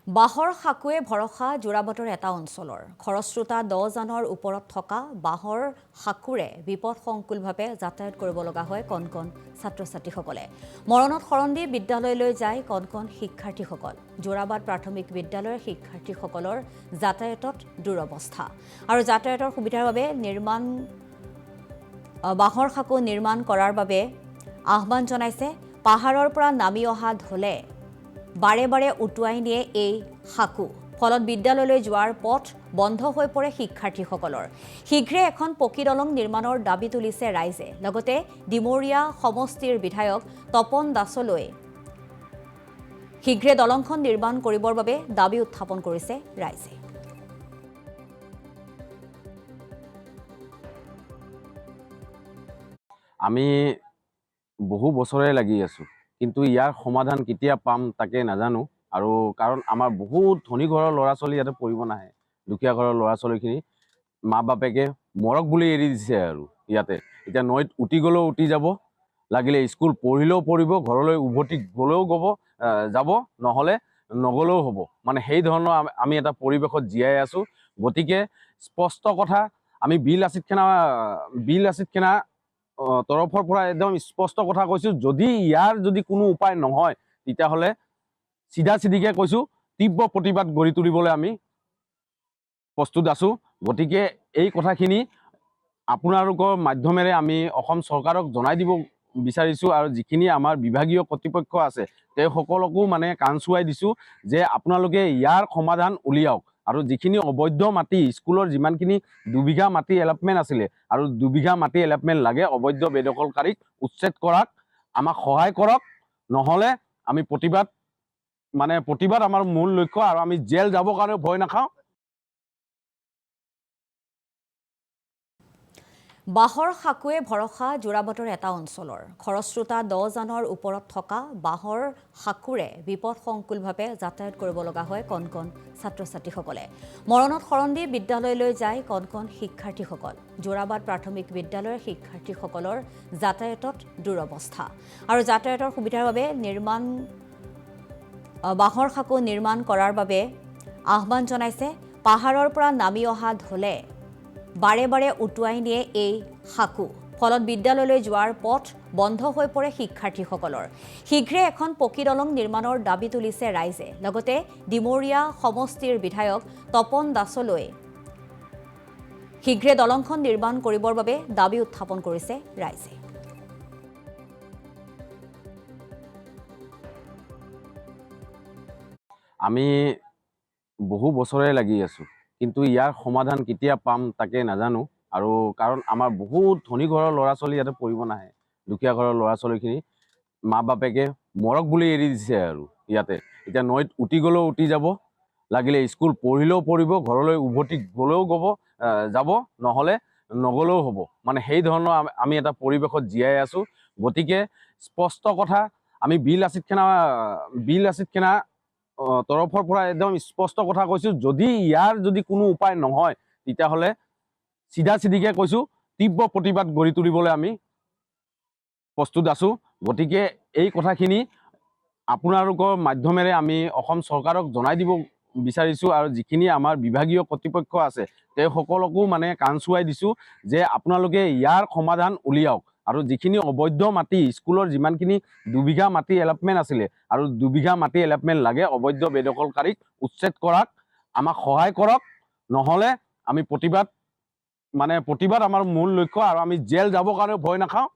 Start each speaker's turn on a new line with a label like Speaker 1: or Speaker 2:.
Speaker 1: বাঁহৰ সাকুৱে ভৰসা যোৰাবাটৰ এটা অঞ্চলৰ খৰস্ৰোতা 10 জানৰ ওপৰত থকা বাঁহৰ সাকুৰে বিপদসংকুলভাৱে যাতায়াত কৰিব লগা হয় কণ কণ ছাত্ৰ-ছাত্ৰীসকলে। মৰণত শৰণ দি বিদ্যালয়লৈ যায় কণ কণ শিক্ষাৰ্থীসকল। যোৰাবাট প্ৰাথমিক বিদ্যালয়ৰ শিক্ষাৰ্থীসকলৰ যাতায়াতত দুৰৱস্থা আৰু যাতায়াতৰ সুবিধাৰ বাবে বাঁহৰ সাকু নিৰ্মাণ কৰাৰ বাবে আহ্বান জনাইছে। পাহাৰৰ পৰা নামি অহা ঢলে বাৰে বাৰে উটুৱাই নিয়ে এই সাকু। ফলত বিদ্যালয়লৈ যোৱাৰ পথ বন্ধ হৈ পৰে শিক্ষাৰ্থীসকলৰ। শীঘ্ৰে এখন পকী দলং নিৰ্মাণৰ দাবী তুলিছে ৰাইজে। লগতে ডিমৰীয়া সমষ্টিৰ বিধায়ক তপন দাসলৈ শীঘ্ৰে দলংখন নিৰ্মাণ কৰিবৰ বাবে দাবী উত্থাপন কৰিছে ৰাইজে।
Speaker 2: আমি বহু বছৰে লাগি আছো, কিন্তু ইয়াৰ সমাধান কেতিয়া পাম তাকে নাজানো। আৰু কাৰণ আমাৰ বহুত ধনী ঘৰৰ ল'ৰা ছোৱালী ইয়াতে পঢ়িব নাহে, দুখীয়া ঘৰৰ ল'ৰা ছোৱালীখিনি মা বাপেকে মৰক বুলি এৰি দিছে। আৰু ইয়াতে এতিয়া নৈত উটি গ'লেও উটি যাব, লাগিলে স্কুল পঢ়িলেও পঢ়িব, ঘৰলৈ উভতি গ'লেও যাব, নহ'লে নগ'লেও হ'ব। মানে সেই ধৰণৰ আমি এটা পৰিৱেশত জীয়াই আছো। গতিকে স্পষ্ট কথা, আমি বিল আছিদ খানা তৰফৰ পৰা একদম স্পষ্ট কথা কৈছো, যদি ইয়াৰ কোনো উপায় নহয় তেতিয়াহ'লে চিধাচিধিকে কৈছো তীব্ৰ প্ৰতিবাদ গঢ়ি তুলিবলৈ আমি প্ৰস্তুত আছো। গতিকে এই কথাখিনি আপোনালোকৰ মাধ্যমেৰে আমি অসম চৰকাৰক জনাই দিব বিচাৰিছো, আৰু যিখিনি আমাৰ বিভাগীয় কৰ্তৃপক্ষ আছে তেওঁ সকলকো কাণ চুৱাই দিছো যে আপোনালোকে ইয়াৰ সমাধান উলিয়াওক। আৰু যিখিনি অবৈধ মাটি, স্কুলৰ যিমানখিনি 2 বিঘা মাটি এলটমেণ্ট আছিলে আৰু 2 বিঘা মাটি এলটমেণ্ট লাগে অবৈধ বেদখলকাৰীক উচ্ছেদ কৰাক আমাক সহায় কৰক, নহ'লে আমি প্ৰতিবাদ আমাৰ মূল লক্ষ্য, আৰু আমি জেল যাবৰ কাৰণে ভয় নাখাওঁ।
Speaker 1: বাঁহৰ সাকুৱে ভৰসা যোৰাবাটৰ এটা অঞ্চলৰ খৰস্ৰোতা 10 জানৰ ওপৰত থকা বাঁহৰ সাকুৰে বিপদসংকুলভাৱে যাতায়াত কৰিব লগা হয় কণ কণ ছাত্ৰ-ছাত্ৰীসকলে। মৰণত শৰণ দি বিদ্যালয়লৈ যায় কণ কণ শিক্ষাৰ্থীসকল। যোৰাবাট প্ৰাথমিক বিদ্যালয়ৰ শিক্ষাৰ্থীসকলৰ যাতায়াতত দুৰৱস্থা আৰু যাতায়াতৰ সুবিধাৰ বাবে বাঁহৰ সাকু নিৰ্মাণ কৰাৰ বাবে আহ্বান জনাইছে। পাহাৰৰ পৰা নামি অহা ঢলে বাৰে বাৰে উটুৱাই নিয়ে এই সাকু। ফলত বিদ্যালয়লৈ যোৱাৰ পথ বন্ধ হৈ পৰে শিক্ষাৰ্থীসকলৰ। শীঘ্ৰে এখন পকী দলং নিৰ্মাণৰ দাবী তুলিছে ৰাইজে। লগতে ডিমৰীয়া সমষ্টিৰ বিধায়ক তপন দাসলৈ শীঘ্ৰে দলংখন নিৰ্মাণ কৰিবৰ বাবে দাবী উত্থাপন কৰিছে ৰাইজে।
Speaker 2: আমি বহু বছৰে লাগি আছো, কিন্তু ইয়াৰ সমাধান কেতিয়া পাম তাকে নাজানো। আৰু কাৰণ আমাৰ বহুত ধনী ঘৰৰ ল'ৰা ছোৱালী ইয়াতে পঢ়িব নাহে, দুখীয়া ঘৰৰ ল'ৰা ছোৱালীখিনি মা বাপেকে মৰক বুলি এৰি দিছে। আৰু ইয়াতে এতিয়া নৈত উটি গ'লেও উটি যাব, লাগিলে স্কুল পঢ়িলেও পঢ়িব, ঘৰলৈ উভতি গ'লেও যাব, নহ'লে নগ'লেও হ'ব। সেই ধৰণৰ আমি এটা পৰিৱেশত জীয়াই আছো। গতিকে স্পষ্ট কথা, আমি বিল আছিদ খানা তৰফৰ পৰা একদম স্পষ্ট কথা কৈছো, যদি ইয়াৰ কোনো উপায় নহয় তেতিয়াহ'লে চিধাচিধিকে কৈছো তীব্ৰ প্ৰতিবাদ গঢ়ি তুলিবলৈ আমি প্ৰস্তুত আছো। গতিকে এই কথাখিনি আপোনালোকৰ মাধ্যমেৰে আমি অসম চৰকাৰক জনাই দিব বিচাৰিছো, আৰু যিখিনি আমাৰ বিভাগীয় কৰ্তৃপক্ষ আছে তেওঁ সকলকো কাণ চুৱাই দিছো যে আপোনালোকে ইয়াৰ সমাধান উলিয়াওক। আৰু যিখিনি অবৈধ মাটি, স্কুলৰ যিমানখিনি 2 বিঘা মাটি এলটমেণ্ট আছিলে আৰু 2 বিঘা মাটি এলটমেণ্ট লাগে অবৈধ বেদখলকাৰীক উচ্ছেদ কৰাক আমাক সহায় কৰক, নহ'লে আমি প্ৰতিবাদ আমাৰ মূল লক্ষ্য, আৰু আমি জেল যাবৰ কাৰণে ভয় নাখাওঁ।